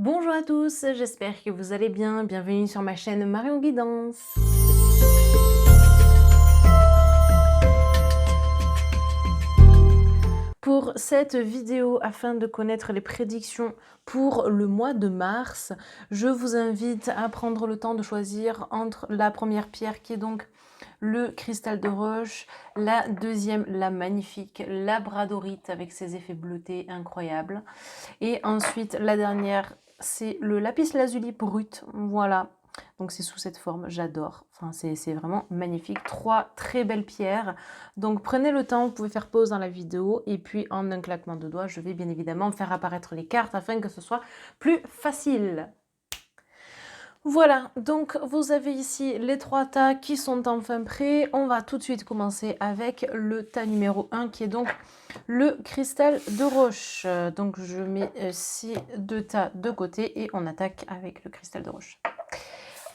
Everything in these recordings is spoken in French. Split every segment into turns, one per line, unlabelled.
Bonjour à tous, j'espère que vous allez bien. Bienvenue sur ma chaîne Marion Guidance. Pour cette vidéo, afin de connaître les prédictions pour le mois de mars, je vous invite à prendre le temps de choisir entre la première pierre qui est donc le cristal de roche, la deuxième, la magnifique labradorite avec ses effets bleutés incroyables, et ensuite la dernière, c'est le lapis lazuli brut, voilà. Donc c'est sous cette forme, j'adore. Enfin, c'est vraiment magnifique. Trois très belles pierres. Donc prenez le temps, vous pouvez faire pause dans la vidéo. Et puis en un claquement de doigts, je vais bien évidemment faire apparaître les cartes afin que ce soit plus facile. Voilà, donc vous avez ici les trois tas qui sont enfin prêts. On va tout de suite commencer avec le tas numéro 1 qui est donc le cristal de roche. Donc je mets ces deux tas de côté et on attaque avec le cristal de roche.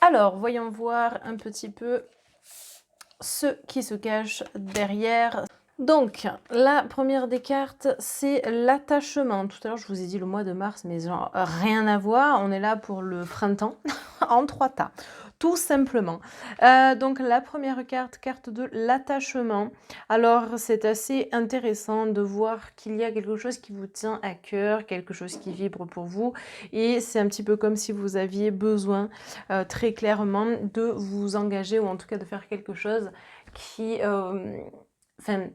Alors, voyons voir un petit peu ce qui se cache derrière. Donc, la première des cartes, c'est l'attachement. Tout à l'heure, je vous ai dit le mois de mars, mais genre rien à voir. On est là pour le printemps en trois tas, tout simplement. Donc, la première carte, carte de l'attachement. Alors, c'est assez intéressant de voir qu'il y a quelque chose qui vous tient à cœur, quelque chose qui vibre pour vous. Et c'est un petit peu comme si vous aviez besoin très clairement de vous engager ou en tout cas de faire quelque chose qui... Enfin,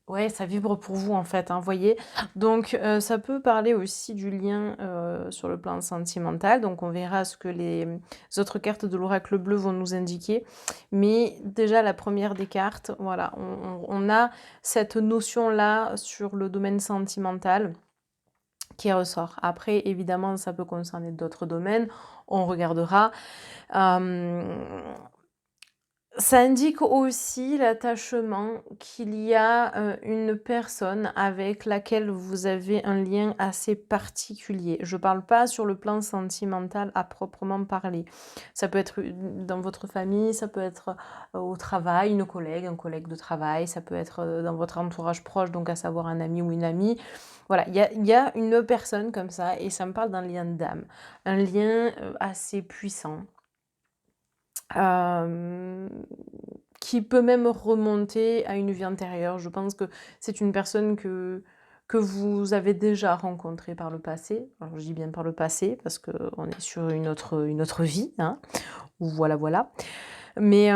ouais, ça vibre pour vous en fait, hein, voyez. Donc ça peut parler aussi du lien sur le plan sentimental. Donc on verra ce que les autres cartes de l'oracle bleu vont nous indiquer. Mais déjà la première des cartes, voilà, on a cette notion-là sur le domaine sentimental qui ressort. Après, évidemment, ça peut concerner d'autres domaines. On regardera. Ça indique aussi l'attachement qu'il y a une personne avec laquelle vous avez un lien assez particulier. Je ne parle pas sur le plan sentimental à proprement parler. Ça peut être dans votre famille, ça peut être au travail, une collègue, un collègue de travail, ça peut être dans votre entourage proche, donc à savoir un ami ou une amie. Voilà, il y a une personne comme ça et ça me parle d'un lien d'âme, un lien assez puissant. Qui peut même remonter à une vie antérieure. Je pense que c'est une personne que vous avez déjà rencontrée par le passé. Alors je dis bien par le passé parce qu'on est sur une autre vie, hein. Voilà, voilà. Mais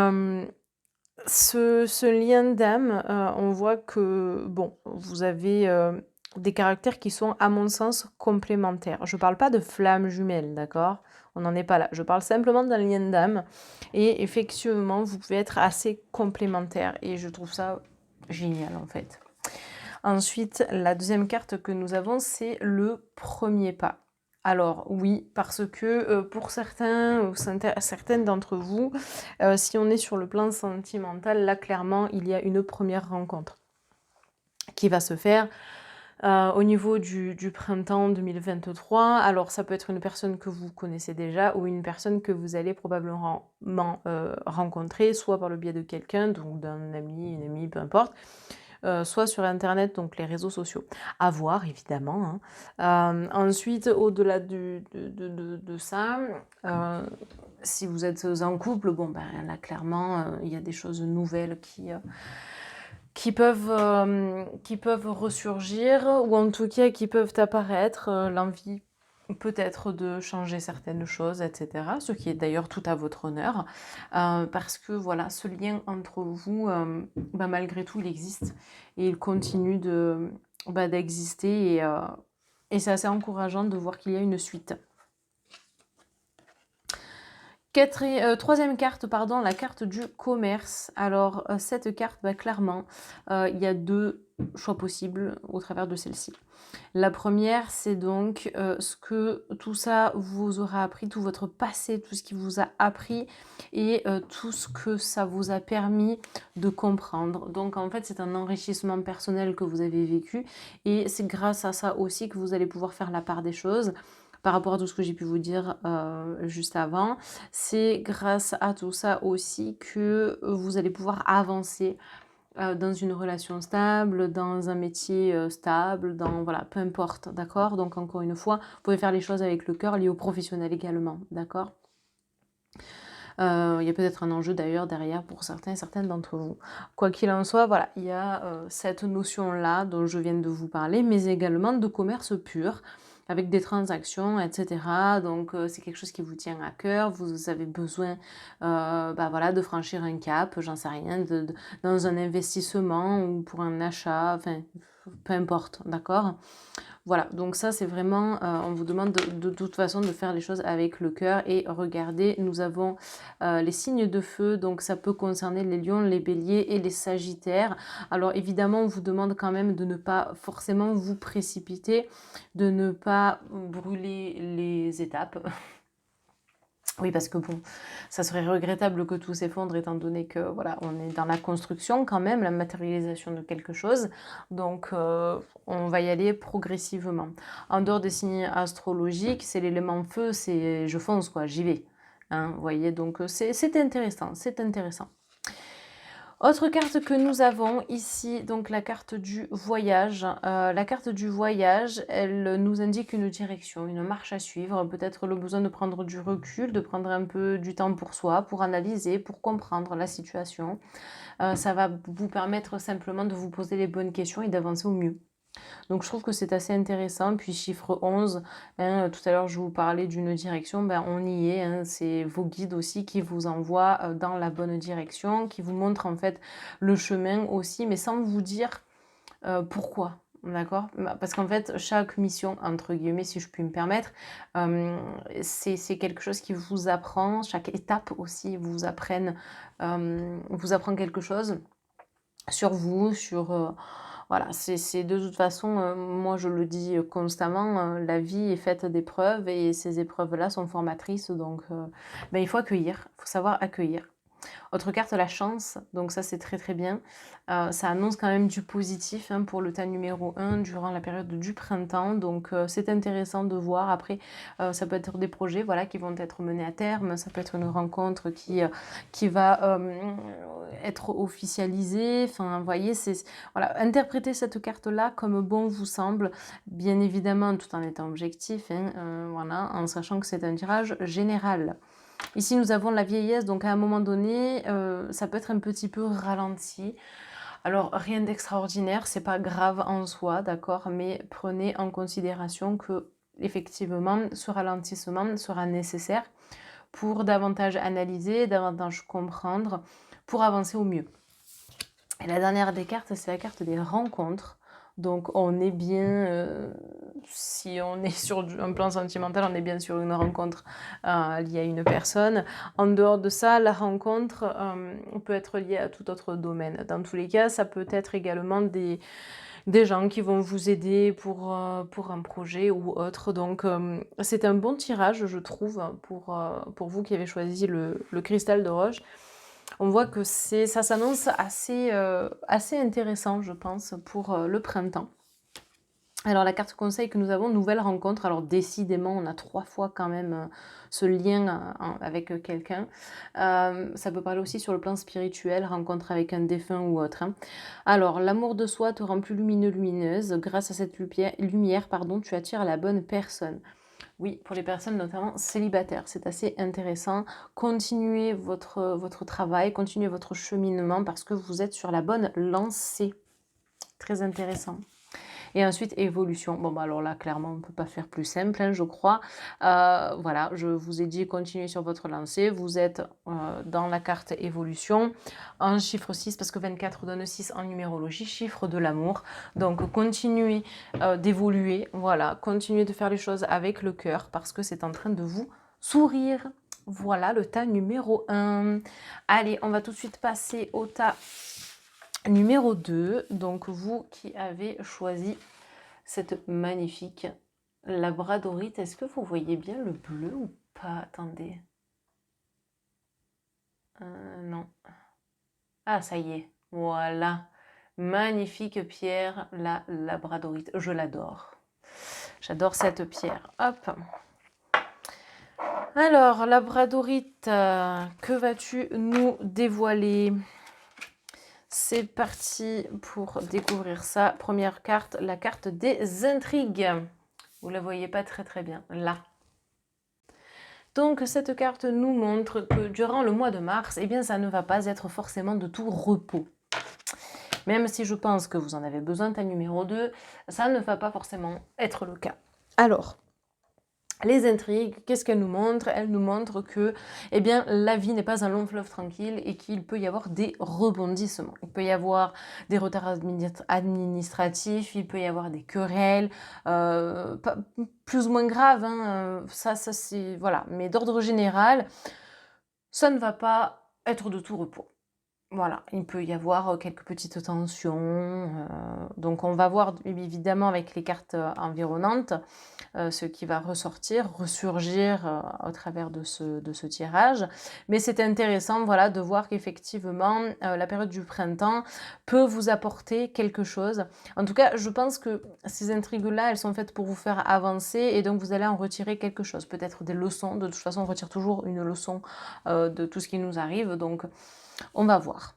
ce lien d'âme, on voit que, bon, vous avez des caractères qui sont, à mon sens, complémentaires. Je ne parle pas de flammes jumelles, d'accord? On n'en est pas là. Je parle simplement d'un lien d'âme. Et effectivement, vous pouvez être assez complémentaires. Et je trouve ça génial, en fait. Ensuite, la deuxième carte que nous avons, c'est le premier pas. Alors oui, parce que pour certains ou certaines d'entre vous, si on est sur le plan sentimental, là clairement, il y a une première rencontre qui va se faire au niveau du printemps 2023. Alors ça peut être une personne que vous connaissez déjà ou une personne que vous allez probablement rencontrer, soit par le biais de quelqu'un, donc d'un ami, une amie, peu importe, soit sur internet, donc les réseaux sociaux. À voir évidemment, hein. Ensuite, au-delà de ça, si vous êtes en couple, bon ben là clairement, il y a des choses nouvelles qui peuvent ressurgir, ou en tout cas qui peuvent apparaître, l'envie peut-être de changer certaines choses, etc. Ce qui est d'ailleurs tout à votre honneur, parce que voilà, ce lien entre vous, malgré tout, il existe et il continue d'exister, et c'est assez encourageant de voir qu'il y a une suite. Troisième carte, pardon, la carte du commerce. Alors, cette carte, clairement, il y a deux choix possibles au travers de celle-ci. La première, c'est donc ce que tout ça vous aura appris, tout votre passé, tout ce qui vous a appris et tout ce que ça vous a permis de comprendre. Donc, en fait, c'est un enrichissement personnel que vous avez vécu et c'est grâce à ça aussi que vous allez pouvoir faire la part des choses. Par rapport à tout ce que j'ai pu vous dire juste avant, c'est grâce à tout ça aussi que vous allez pouvoir avancer dans une relation stable, dans un métier stable, dans voilà, peu importe, d'accord? Donc encore une fois, vous pouvez faire les choses avec le cœur, lié au professionnel également, d'accord? Il y a peut-être un enjeu d'ailleurs derrière pour certains et certaines d'entre vous. Quoi qu'il en soit, voilà, il y a cette notion-là dont je viens de vous parler, mais également de commerce pur, avec des transactions, etc. Donc c'est quelque chose qui vous tient à cœur, vous avez besoin bah, voilà, de franchir un cap, j'en sais rien, dans un investissement ou pour un achat, enfin peu importe, d'accord? Voilà, donc ça c'est vraiment, on vous demande de toute façon de faire les choses avec le cœur et regardez, nous avons les signes de feu, donc ça peut concerner les lions, les béliers et les sagittaires. Alors évidemment, on vous demande quand même de ne pas forcément vous précipiter, de ne pas brûler les étapes. Oui, parce que bon, ça serait regrettable que tout s'effondre étant donné que voilà, on est dans la construction quand même, la matérialisation de quelque chose. Donc, on va y aller progressivement. En dehors des signes astrologiques, c'est l'élément feu, c'est je fonce quoi, j'y vais. Hein, vous voyez, donc c'est intéressant, c'est intéressant. Autre carte que nous avons ici, donc la carte du voyage. La carte du voyage, elle nous indique une direction, une marche à suivre, peut-être le besoin de prendre du recul, de prendre un peu du temps pour soi, pour analyser, pour comprendre la situation. Ça va vous permettre simplement de vous poser les bonnes questions et d'avancer au mieux. Donc je trouve que c'est assez intéressant. Puis chiffre 11, hein, tout à l'heure je vous parlais d'une direction, ben, on y est. Hein, c'est vos guides aussi qui vous envoient dans la bonne direction, qui vous montrent en fait le chemin aussi, mais sans vous dire pourquoi. D'accord? Parce qu'en fait, chaque mission, entre guillemets, si je puis me permettre, c'est quelque chose qui vous apprend, chaque étape aussi vous vous apprend quelque chose sur vous, sur voilà, c'est de toute façon, moi je le dis constamment, la vie est faite d'épreuves et ces épreuves-là sont formatrices donc ben, il faut accueillir, il faut savoir accueillir. Autre carte, la chance, donc ça c'est très très bien. Ça annonce quand même du positif hein, pour le tas numéro 1 durant la période du printemps, donc c'est intéressant de voir. Après, ça peut être des projets voilà, qui vont être menés à terme, ça peut être une rencontre qui va être officialisée. Enfin, vous voyez, voilà, interprétez cette carte-là comme bon vous semble, bien évidemment tout en étant objectif, hein, voilà, en sachant que c'est un tirage général. Ici, nous avons la vieillesse, donc à un moment donné, ça peut être un petit peu ralenti. Alors, rien d'extraordinaire, c'est pas grave en soi, d'accord, mais prenez en considération que, effectivement, ce ralentissement sera nécessaire pour davantage analyser, davantage comprendre, pour avancer au mieux. Et la dernière des cartes, c'est la carte des rencontres. Donc on est bien, si on est sur un plan sentimental, on est bien sur une rencontre liée à une personne. En dehors de ça, la rencontre peut être liée à tout autre domaine. Dans tous les cas, ça peut être également des gens qui vont vous aider pour un projet ou autre. Donc c'est un bon tirage, je trouve, pour vous qui avez choisi le cristal de roche. On voit que ça s'annonce assez intéressant, je pense, pour le printemps. Alors la carte conseil que nous avons, nouvelle rencontre. Alors décidément, on a 3 fois quand même ce lien avec quelqu'un. Ça peut parler aussi sur le plan spirituel, rencontre avec un défunt ou autre. Hein. Alors l'amour de soi te rend plus lumineux, lumineuse. Grâce à cette lumière, pardon, tu attires la bonne personne. Oui, pour les personnes notamment célibataires, c'est assez intéressant. Continuez votre travail, continuez votre cheminement parce que vous êtes sur la bonne lancée. Très intéressant. Et ensuite, évolution. Bon, bah alors là, clairement, on ne peut pas faire plus simple, hein, je crois. Voilà, je vous ai dit, continuez sur votre lancée. Vous êtes dans la carte évolution, en chiffre 6, parce que 24 donne 6 en numérologie, chiffre de l'amour. Donc, continuez d'évoluer, voilà. Continuez de faire les choses avec le cœur, parce que c'est en train de vous sourire. Voilà le tas numéro 1. Allez, on va tout de suite passer au tas numéro 2, donc vous qui avez choisi cette magnifique labradorite, est-ce que vous voyez bien le bleu ou pas? Attendez. Non. Ah, ça y est, voilà. Magnifique pierre, la labradorite, je l'adore. J'adore cette pierre. Hop. Alors, labradorite, que vas-tu nous dévoiler? C'est parti pour découvrir ça. Première carte, la carte des intrigues. Vous la voyez pas très bien, là. Donc cette carte nous montre que durant le mois de mars, eh bien ça ne va pas être forcément de tout repos. Même si je pense que vous en avez besoin, ta numéro 2, ça ne va pas forcément être le cas. Alors, les intrigues, qu'est-ce qu'elles nous montrent? Elles nous montrent que eh bien, la vie n'est pas un long fleuve tranquille et qu'il peut y avoir des rebondissements. Il peut y avoir des retards administratifs, il peut y avoir des querelles, plus ou moins graves, hein, ça c'est... Voilà. Mais d'ordre général, ça ne va pas être de tout repos. Voilà, il peut y avoir quelques petites tensions. Donc on va voir évidemment avec les cartes environnantes ce qui va ressortir, ressurgir au travers de ce tirage. Mais c'est intéressant, voilà, de voir qu'effectivement la période du printemps peut vous apporter quelque chose. En tout cas, je pense que ces intrigues-là, elles sont faites pour vous faire avancer et donc vous allez en retirer quelque chose. Peut-être des leçons. De toute façon, on retire toujours une leçon de tout ce qui nous arrive. Donc on va voir.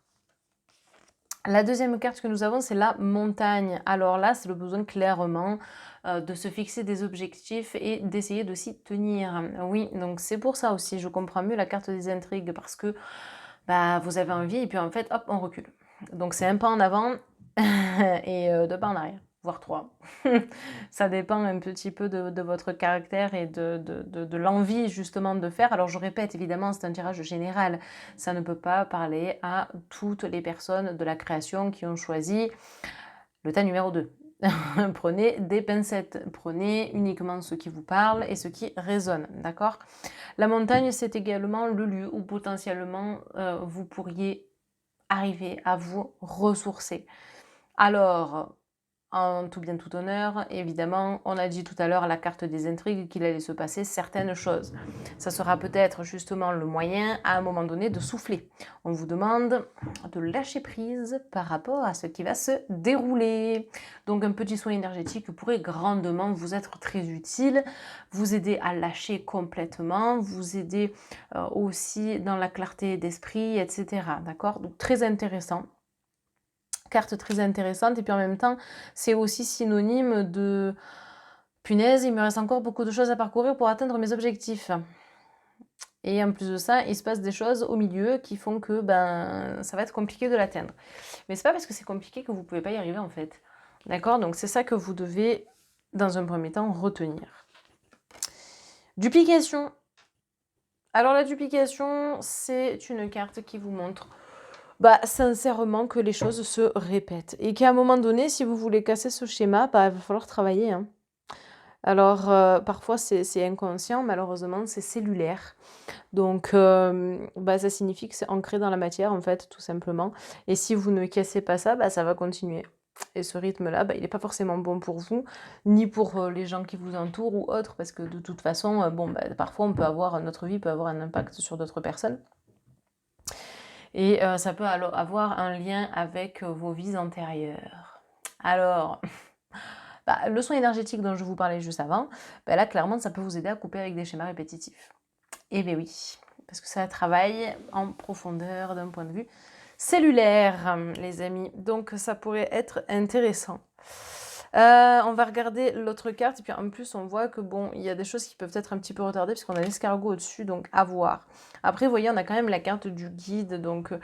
La deuxième carte que nous avons, c'est la montagne. Alors là, c'est le besoin clairement de se fixer des objectifs et d'essayer de s'y tenir. Oui, donc c'est pour ça aussi, je comprends mieux la carte des intrigues parce que bah, vous avez envie et puis en fait, hop, on recule. Donc c'est un pas en avant et deux pas en arrière, voire trois. Ça dépend un petit peu de votre caractère et de l'envie justement de faire. Alors je répète, évidemment, c'est un tirage général. Ça ne peut pas parler à toutes les personnes de la création qui ont choisi le tas numéro 2. Prenez des pincettes, prenez uniquement ce qui vous parle et ce qui résonne, d'accord? La montagne, c'est également le lieu où potentiellement vous pourriez arriver à vous ressourcer. Alors, en tout bien tout honneur, évidemment, on a dit tout à l'heure à la carte des intrigues qu'il allait se passer certaines choses. Ça sera peut-être justement le moyen à un moment donné de souffler. On vous demande de lâcher prise par rapport à ce qui va se dérouler. Donc un petit soin énergétique pourrait grandement vous être très utile, vous aider à lâcher complètement, vous aider aussi dans la clarté d'esprit, etc. D'accord? Donc très intéressant. Carte très intéressante et puis en même temps c'est aussi synonyme de punaise, il me reste encore beaucoup de choses à parcourir pour atteindre mes objectifs. Et en plus de ça, il se passe des choses au milieu qui font que ben ça va être compliqué de l'atteindre. Mais c'est pas parce que c'est compliqué que vous pouvez pas y arriver en fait. D'accord? Donc c'est ça que vous devez dans un premier temps retenir. Duplication. Alors la duplication, c'est une carte qui vous montre sincèrement que les choses se répètent. Et qu'à un moment donné, si vous voulez casser ce schéma, il va falloir travailler. Hein. Alors, parfois, c'est inconscient, malheureusement, c'est cellulaire. Donc, ça signifie que c'est ancré dans la matière, en fait, tout simplement. Et si vous ne cassez pas ça, ça va continuer. Et ce rythme-là, il n'est pas forcément bon pour vous, ni pour les gens qui vous entourent ou autres, parce que de toute façon, parfois, notre vie peut avoir un impact sur d'autres personnes. Et ça peut alors avoir un lien avec vos vies antérieures. Alors, le soin énergétique dont je vous parlais juste avant, là, clairement, ça peut vous aider à couper avec des schémas répétitifs. Eh bien oui, parce que ça travaille en profondeur d'un point de vue cellulaire, les amis. Donc, ça pourrait être intéressant. On va regarder l'autre carte et puis en plus on voit que bon, il y a des choses qui peuvent être un petit peu retardées puisqu'on a l'escargot au-dessus, donc à voir. Après, vous voyez, on a quand même la carte du guide, donc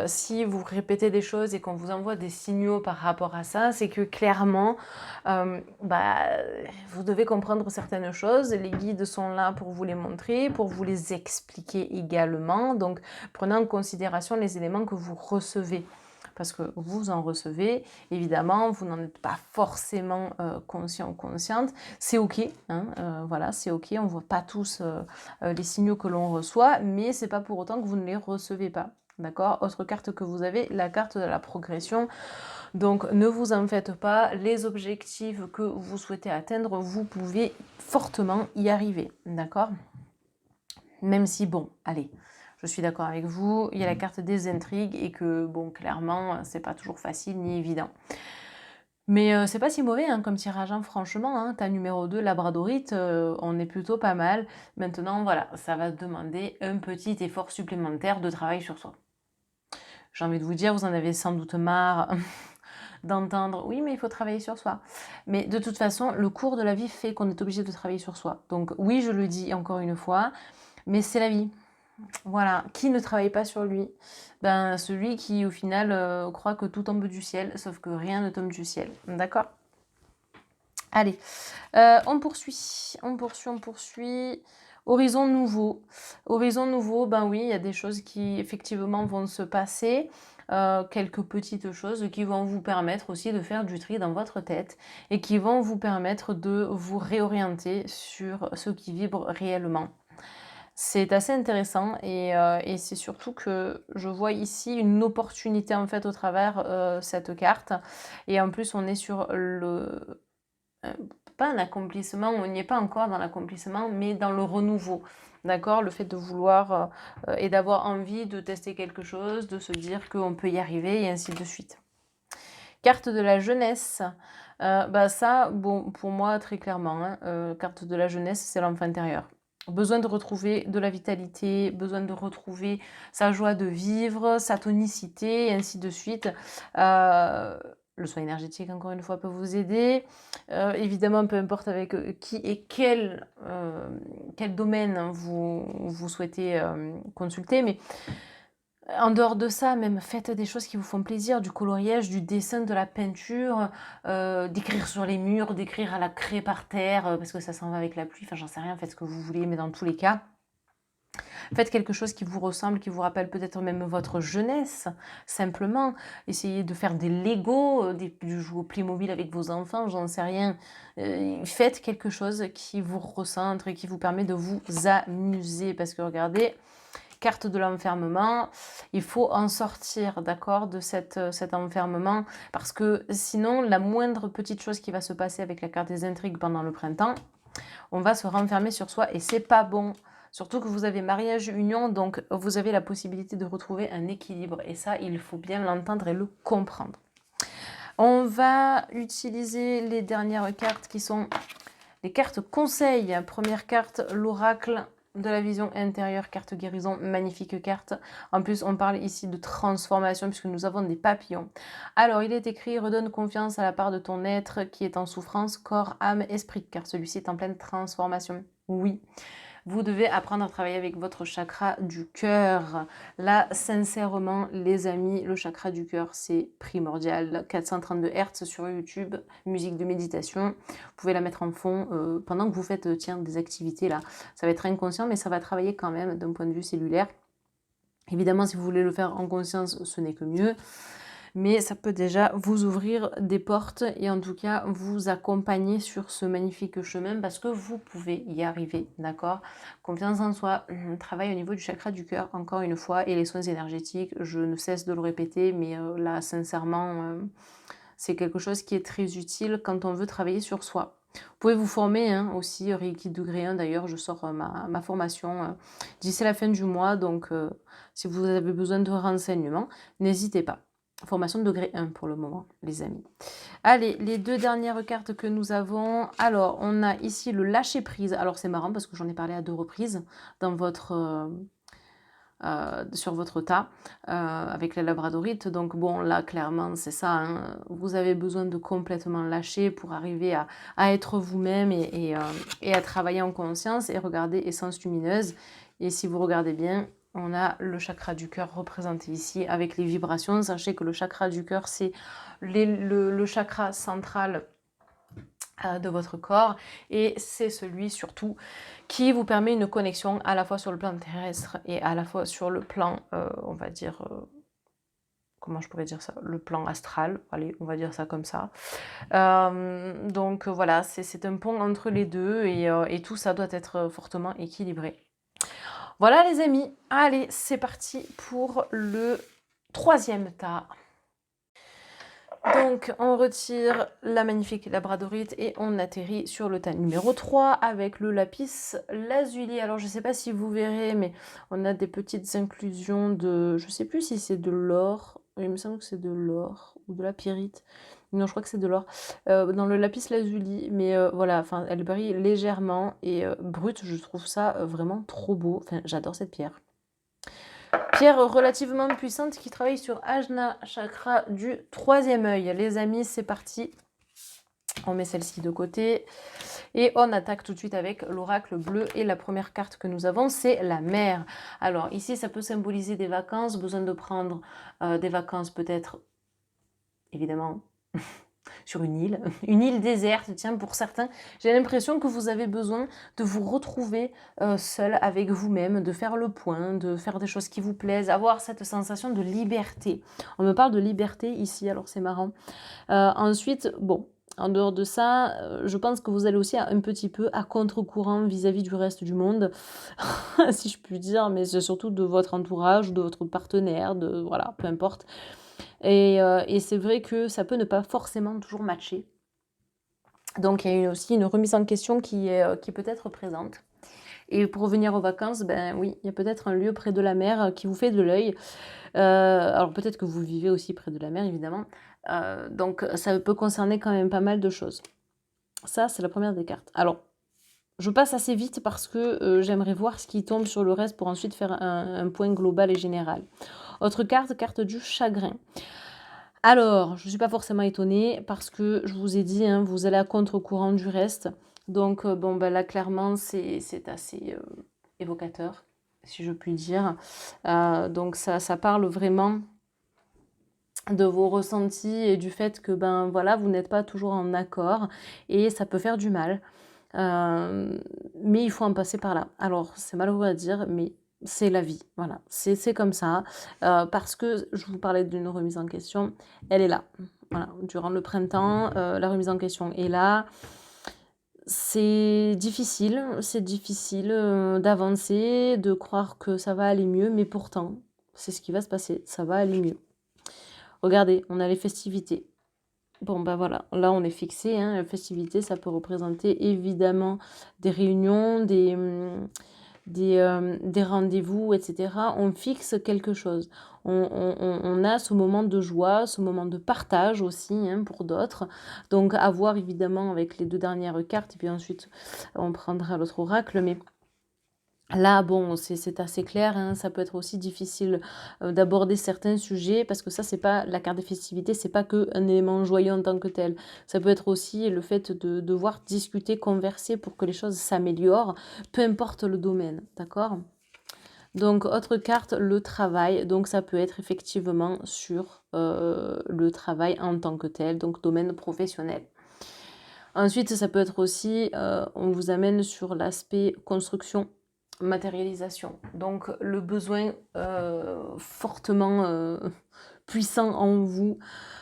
si vous répétez des choses et qu'on vous envoie des signaux par rapport à ça, c'est que clairement, vous devez comprendre certaines choses. Les guides sont là pour vous les montrer, pour vous les expliquer également, donc prenez en considération les éléments que vous recevez. Parce que vous en recevez, évidemment, vous n'en êtes pas forcément conscient ou consciente. C'est ok, hein, voilà, c'est ok, on ne voit pas tous les signaux que l'on reçoit, mais c'est pas pour autant que vous ne les recevez pas. D'accord? Autre carte que vous avez, la carte de la progression. Donc ne vous en faites pas, les objectifs que vous souhaitez atteindre, vous pouvez fortement y arriver. D'accord? Même si, bon, allez, je suis d'accord avec vous, il y a la carte des intrigues et que, bon, clairement, c'est pas toujours facile ni évident. Mais c'est pas si mauvais hein, comme tirage, hein, franchement, hein, ta numéro 2, Labradorite, on est plutôt pas mal. Maintenant, voilà, ça va demander un petit effort supplémentaire de travail sur soi. j'ai envie de vous dire, vous en avez sans doute marre d'entendre: «Oui, mais il faut travailler sur soi». Mais de toute façon, le cours de la vie fait qu'on est obligé de travailler sur soi. Donc oui, je le dis encore une fois, mais c'est la vie. Voilà, qui ne travaille pas sur lui? Ben, celui qui au final, croit que tout tombe du ciel, sauf que rien ne tombe du ciel. D'accord? Allez, on poursuit, on poursuit, on poursuit. Horizon nouveau. Horizon nouveau, ben oui, il y a des choses qui effectivement vont se passer, quelques petites choses qui vont vous permettre aussi de faire du tri dans votre tête et qui vont vous permettre de vous réorienter sur ce qui vibre réellement. C'est assez intéressant et c'est surtout que je vois ici une opportunité en fait au travers, cette carte et en plus on est sur le pas un accomplissement, on n'y est pas encore dans l'accomplissement, mais dans le renouveau. D'accord? Le fait de vouloir, et d'avoir envie de tester quelque chose, de se dire qu'on peut y arriver et ainsi de suite. Carte de la jeunesse, bah, ça, bon, pour moi, très clairement, hein, carte de la jeunesse, c'est l'enfant intérieur. Besoin de retrouver de la vitalité, besoin de retrouver sa joie de vivre, sa tonicité et ainsi de suite. Le soin énergétique, encore une fois, peut vous aider. Évidemment, peu importe avec, qui et quel domaine vous souhaitez, consulter, mais en dehors de ça, même faites des choses qui vous font plaisir, du coloriage, du dessin, de la peinture, d'écrire sur les murs, d'écrire à la craie par terre, parce que ça s'en va avec la pluie, enfin j'en sais rien, faites ce que vous voulez, mais dans tous les cas, faites quelque chose qui vous ressemble, qui vous rappelle peut-être même votre jeunesse, simplement. Essayez de faire des Lego, de jouer au Playmobil avec vos enfants, j'en sais rien. Faites quelque chose qui vous recentre et qui vous permet de vous amuser, parce que regardez, carte de l'enfermement, il faut en sortir, d'accord, de cet enfermement, parce que sinon, la moindre petite chose qui va se passer avec la carte des intrigues pendant le printemps, on va se renfermer sur soi et c'est pas bon. Surtout que vous avez mariage, union, donc vous avez la possibilité de retrouver un équilibre. Et ça, il faut bien l'entendre et le comprendre. On va utiliser les dernières cartes qui sont les cartes conseils. Première carte, l'oracle de la vision intérieure, carte guérison, magnifique carte. En plus, on parle ici de transformation puisque nous avons des papillons. Alors, il est écrit, redonne confiance à la part de ton être qui est en souffrance, corps, âme, esprit, car celui-ci est en pleine transformation. Oui, vous devez apprendre à travailler avec votre chakra du cœur. Là, sincèrement, les amis, le chakra du cœur, c'est primordial. 432 Hz sur YouTube, musique de méditation. Vous pouvez la mettre en fond pendant que vous faites des activités là. Ça va être inconscient, mais ça va travailler quand même d'un point de vue cellulaire. Évidemment, si vous voulez le faire en conscience, ce n'est que mieux. Mais ça peut déjà vous ouvrir des portes et en tout cas vous accompagner sur ce magnifique chemin parce que vous pouvez y arriver, d'accord? Confiance en soi, travail au niveau du chakra du cœur, encore une fois, et les soins énergétiques, je ne cesse de le répéter, mais là, sincèrement, c'est quelque chose qui est très utile quand on veut travailler sur soi. Vous pouvez vous former hein, aussi, Reiki degré 1, d'ailleurs, je sors ma formation d'ici la fin du mois, donc si vous avez besoin de renseignements, n'hésitez pas. Formation de degré 1 pour le moment, les amis. Allez, les deux dernières cartes que nous avons. Alors, on a ici le lâcher prise. Alors, c'est marrant parce que j'en ai parlé à 2 reprises dans sur votre tas avec les labradorites. Donc, bon, là, clairement, c'est ça. Hein. Vous avez besoin de complètement lâcher pour arriver à être vous-même et à travailler en conscience. Et regardez, essence lumineuse. Et si vous regardez bien, on a le chakra du cœur représenté ici avec les vibrations. Sachez que le chakra du cœur, c'est le chakra central de votre corps et c'est celui surtout qui vous permet une connexion à la fois sur le plan terrestre et à la fois sur le plan, on va dire, comment je pourrais dire ça? Le plan astral, allez, on va dire ça comme ça. Donc voilà, c'est un pont entre les deux et tout ça doit être fortement équilibré. Voilà les amis, allez, c'est parti pour le 3e tas. Donc, on retire la magnifique labradorite et on atterrit sur le tas numéro 3 avec le lapis lazuli. Alors, je ne sais pas si vous verrez, mais on a des petites inclusions de... Je ne sais plus si c'est de l'or. Il me semble que c'est de l'or ou de la pyrite. Non, je crois que c'est de l'or. Dans le lapis lazuli, mais voilà, enfin, elle brille légèrement et brute, je trouve ça vraiment trop beau. Enfin, j'adore cette pierre. Pierre relativement puissante qui travaille sur Ajna Chakra du 3e œil. Les amis, c'est parti. On met celle-ci de côté. Et on attaque tout de suite avec l'oracle bleu. Et la première carte que nous avons, c'est la mer. Alors ici, ça peut symboliser des vacances. Besoin de prendre des vacances peut-être, évidemment, sur une île déserte, tiens, pour certains. J'ai l'impression que vous avez besoin de vous retrouver seul avec vous-même, de faire le point, de faire des choses qui vous plaisent, avoir cette sensation de liberté. On me parle de liberté ici, alors c'est marrant. Ensuite, bon, en dehors de ça, je pense que vous allez aussi un petit peu à contre-courant vis-à-vis du reste du monde, si je puis dire, mais c'est surtout de votre entourage, de votre partenaire, de voilà, peu importe. Et c'est vrai que ça peut ne pas forcément toujours matcher. Donc il y a aussi une remise en question qui peut être présente. Et pour revenir aux vacances, ben oui, il y a peut-être un lieu près de la mer qui vous fait de l'œil. Alors peut-être que vous vivez aussi près de la mer, évidemment. Donc ça peut concerner quand même pas mal de choses. Ça, c'est la première des cartes. Alors, je passe assez vite parce que j'aimerais voir ce qui tombe sur le reste pour ensuite faire un point global et général. Autre carte, carte du chagrin. Alors, je ne suis pas forcément étonnée parce que je vous ai dit, hein, vous allez à contre-courant du reste. Donc, bon, ben là, clairement, c'est assez évocateur, si je puis dire. Donc, ça parle vraiment de vos ressentis et du fait que, ben voilà, vous n'êtes pas toujours en accord et ça peut faire du mal. Mais il faut en passer par là. Alors, c'est malheureux à dire, mais c'est la vie, voilà, c'est comme ça, parce que je vous parlais d'une remise en question, elle est là, voilà, durant le printemps, la remise en question est là, c'est difficile, d'avancer, de croire que ça va aller mieux, mais pourtant, c'est ce qui va se passer, ça va aller mieux. Regardez, on a les festivités. Bon, bah voilà, là on est fixé, hein. La festivité, ça peut représenter évidemment des réunions, des rendez-vous, etc. On fixe quelque chose. On a ce moment de joie, ce moment de partage aussi, hein, pour d'autres. Donc à voir évidemment avec les 2 dernières cartes, et puis ensuite on prendra l'autre oracle, mais là, bon, c'est assez clair, hein, ça peut être aussi difficile d'aborder certains sujets parce que ça, c'est pas la carte des festivités, c'est pas que un élément joyeux en tant que tel. Ça peut être aussi le fait de devoir discuter, converser pour que les choses s'améliorent, peu importe le domaine, d'accord? Donc, autre carte, le travail. Donc, ça peut être effectivement sur le travail en tant que tel, donc domaine professionnel. Ensuite, ça peut être aussi, on vous amène sur l'aspect construction, matérialisation. Donc le besoin fortement puissant en vous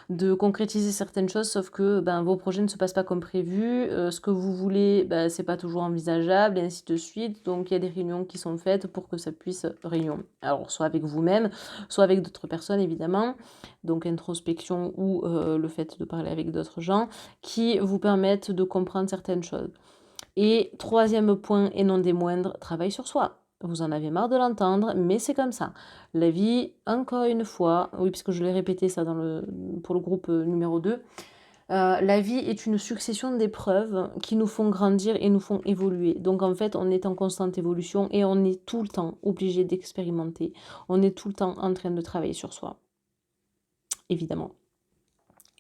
de concrétiser certaines choses, sauf que ben, vos projets ne se passent pas comme prévu, ce que vous voulez, ben, c'est pas toujours envisageable, et ainsi de suite. Donc il y a des réunions qui sont faites pour que ça puisse réunion. Alors soit avec vous-même, soit avec d'autres personnes évidemment, donc introspection ou le fait de parler avec d'autres gens qui vous permettent de comprendre certaines choses. Et 3e point, et non des moindres, travail sur soi. Vous en avez marre de l'entendre, mais c'est comme ça. La vie, encore une fois, oui, puisque je l'ai répété ça pour le groupe numéro 2, la vie est une succession d'épreuves qui nous font grandir et nous font évoluer. Donc en fait, on est en constante évolution et on est tout le temps obligé d'expérimenter. On est tout le temps en train de travailler sur soi, évidemment.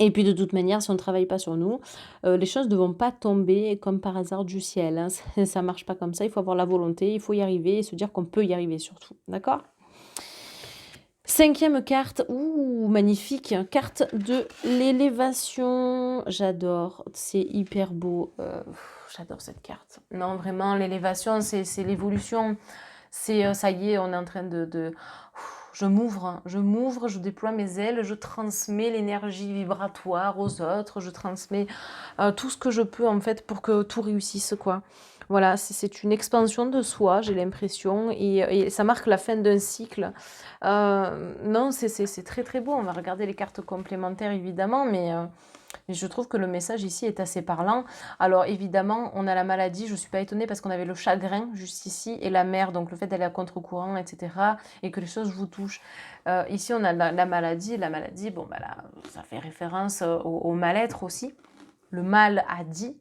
Et puis de toute manière, si on ne travaille pas sur nous, les choses ne vont pas tomber comme par hasard du ciel, hein. Ça marche pas comme ça, il faut avoir la volonté, il faut y arriver et se dire qu'on peut y arriver surtout, d'accord? 5e carte, ouh, magnifique, carte de l'élévation. J'adore, c'est hyper beau, j'adore cette carte. Non, vraiment, l'élévation, c'est l'évolution. C'est ça y est, on est en train je m'ouvre, je déploie mes ailes, je transmets l'énergie vibratoire aux autres, je transmets tout ce que je peux en fait pour que tout réussisse, quoi. Voilà, c'est une expansion de soi, j'ai l'impression, et ça marque la fin d'un cycle. Non, c'est très très beau. On va regarder les cartes complémentaires évidemment, mais je trouve que le message ici est assez parlant. Alors évidemment, on a la maladie, je ne suis pas étonnée parce qu'on avait le chagrin juste ici et la mer, donc le fait d'aller à contre-courant, etc. et que les choses vous touchent. Ici, on a la maladie. La maladie, bon, bah là, ça fait référence au mal-être aussi. Le mal a dit,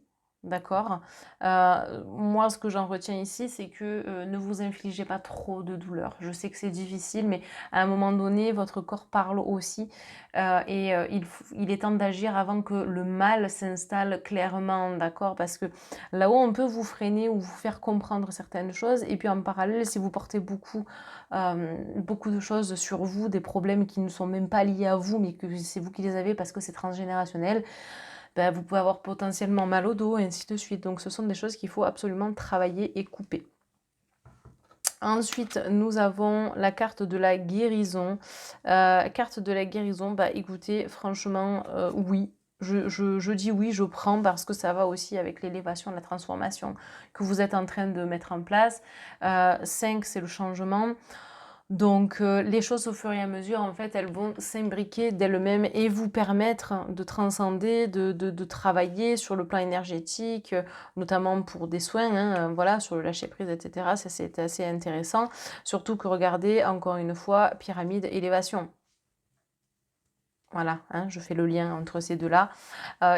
d'accord? Moi, ce que j'en retiens ici, c'est que, ne vous infligez pas trop de douleur. Je sais que c'est difficile, mais à un moment donné, votre corps parle aussi, il est temps d'agir avant que le mal s'installe clairement, d'accord? Parce que là-haut, on peut vous freiner ou vous faire comprendre certaines choses et puis en parallèle, si vous portez beaucoup de choses sur vous, des problèmes qui ne sont même pas liés à vous, mais que c'est vous qui les avez parce que c'est transgénérationnel, bah, vous pouvez avoir potentiellement mal au dos et ainsi de suite. Donc ce sont des choses qu'il faut absolument travailler et couper. Ensuite, nous avons la carte de la guérison. Carte de la guérison, bah écoutez, franchement, oui. Je dis oui, je prends parce que ça va aussi avec l'élévation, la transformation que vous êtes en train de mettre en place. 5, c'est le changement. Donc, les choses au fur et à mesure, en fait, elles vont s'imbriquer d'elles-mêmes et vous permettre de transcender, de travailler sur le plan énergétique, notamment pour des soins, hein, voilà, sur le lâcher-prise, et cetera. Ça, c'est assez intéressant. Surtout que regardez, encore une fois, pyramide, élévation. Voilà, hein, je fais le lien entre ces deux-là.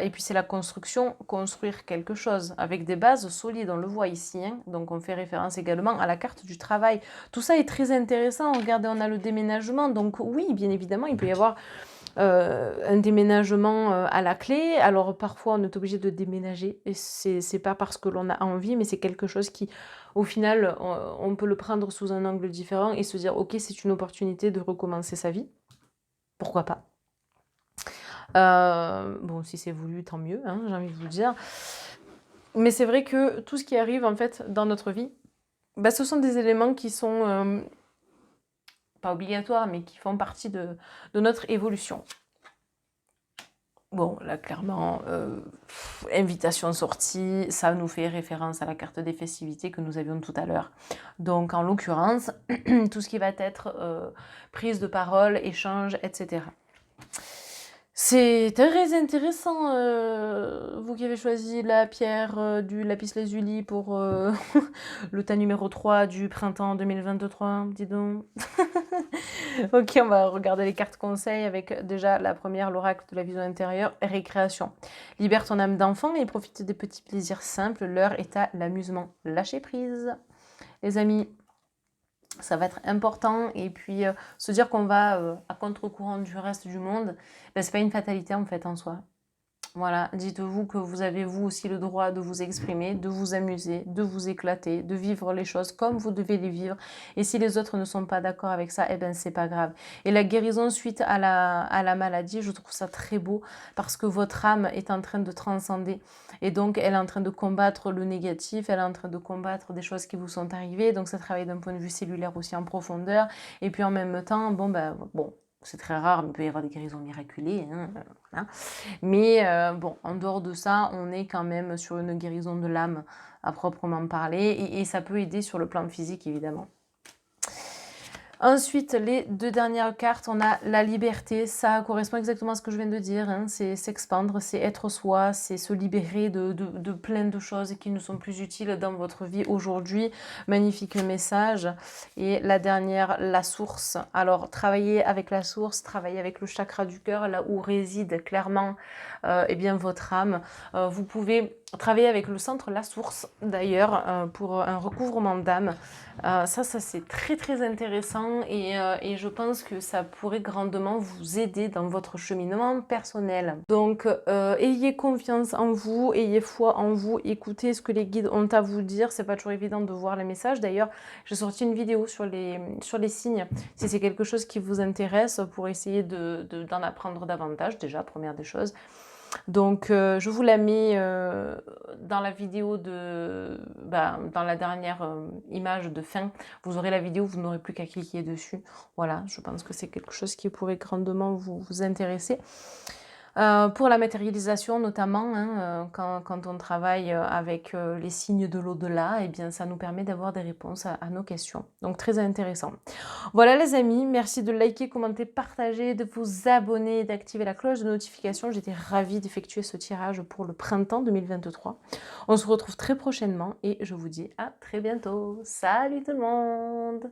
Et puis c'est la construction, construire quelque chose avec des bases solides, on le voit ici. Hein. Donc on fait référence également à la carte du travail. Tout ça est très intéressant. Regardez, on a le déménagement. Donc oui, bien évidemment, il peut y avoir un déménagement à la clé. Alors parfois on est obligé de déménager et c'est pas parce que l'on a envie, mais c'est quelque chose qui, au final, on peut le prendre sous un angle différent et se dire ok, c'est une opportunité de recommencer sa vie. Pourquoi pas? Bon, si c'est voulu, tant mieux, hein, j'ai envie de vous dire. Mais c'est vrai que tout ce qui arrive, en fait, dans notre vie, bah, ce sont des éléments qui sont pas obligatoires, mais qui font partie de notre évolution. Bon, là, clairement, invitation sortie, ça nous fait référence à la carte des festivités que nous avions tout à l'heure. Donc, en l'occurrence, tout ce qui va être prise de parole, échange, etc. C'est très intéressant, vous qui avez choisi la pierre du lapis lazuli pour le tas numéro 3 du printemps 2023, dis donc. Ok, on va regarder les cartes conseils avec déjà la première, l'oracle de la vision intérieure, récréation. Libère ton âme d'enfant et profite des petits plaisirs simples, l'heure est à l'amusement. Lâchez prise, les amis. Ça va être important et puis se dire qu'on va à contre-courant du reste du monde, ben, c'est pas une fatalité en fait en soi. Voilà, dites-vous que vous avez vous aussi le droit de vous exprimer, de vous amuser, de vous éclater, de vivre les choses comme vous devez les vivre. Et si les autres ne sont pas d'accord avec ça, eh ben c'est pas grave. Et la guérison suite à la maladie, je trouve ça très beau parce que votre âme est en train de transcender. Et donc elle est en train de combattre le négatif, elle est en train de combattre des choses qui vous sont arrivées. Donc ça travaille d'un point de vue cellulaire aussi en profondeur. Et puis en même temps, bon, c'est très rare, mais il peut y avoir des guérisons miraculées. Hein, voilà. Mais bon, en dehors de ça, on est quand même sur une guérison de l'âme à proprement parler. Et ça peut aider sur le plan physique, évidemment. Ensuite, les deux dernières cartes, on a la liberté. Ça correspond exactement à ce que je viens de dire. Hein. C'est s'expandre, c'est être soi, c'est se libérer de plein de choses qui ne sont plus utiles dans votre vie aujourd'hui. Magnifique message. Et la dernière, la source. Alors, travailler avec la source, travailler avec le chakra du cœur, là où réside clairement eh bien, votre âme. Vous pouvez travailler avec le centre, la source, d'ailleurs, pour un recouvrement d'âme. Ça c'est très très intéressant et je pense que ça pourrait grandement vous aider dans votre cheminement personnel. Donc ayez confiance en vous, ayez foi en vous, écoutez ce que les guides ont à vous dire. C'est pas toujours évident de voir les messages. D'ailleurs, j'ai sorti une vidéo sur les signes. Si c'est quelque chose qui vous intéresse, pour essayer d'en apprendre davantage, déjà, première des choses. Donc, je vous la mets dans la vidéo dans la dernière image de fin. Vous aurez la vidéo, vous n'aurez plus qu'à cliquer dessus. Voilà, je pense que c'est quelque chose qui pourrait grandement vous intéresser. Pour la matérialisation notamment, hein, quand on travaille avec les signes de l'au-delà, eh bien ça nous permet d'avoir des réponses à nos questions. Donc très intéressant. Voilà les amis, merci de liker, commenter, partager, de vous abonner, d'activer la cloche de notification. J'étais ravie d'effectuer ce tirage pour le printemps 2023. On se retrouve très prochainement et je vous dis à très bientôt. Salut tout le monde!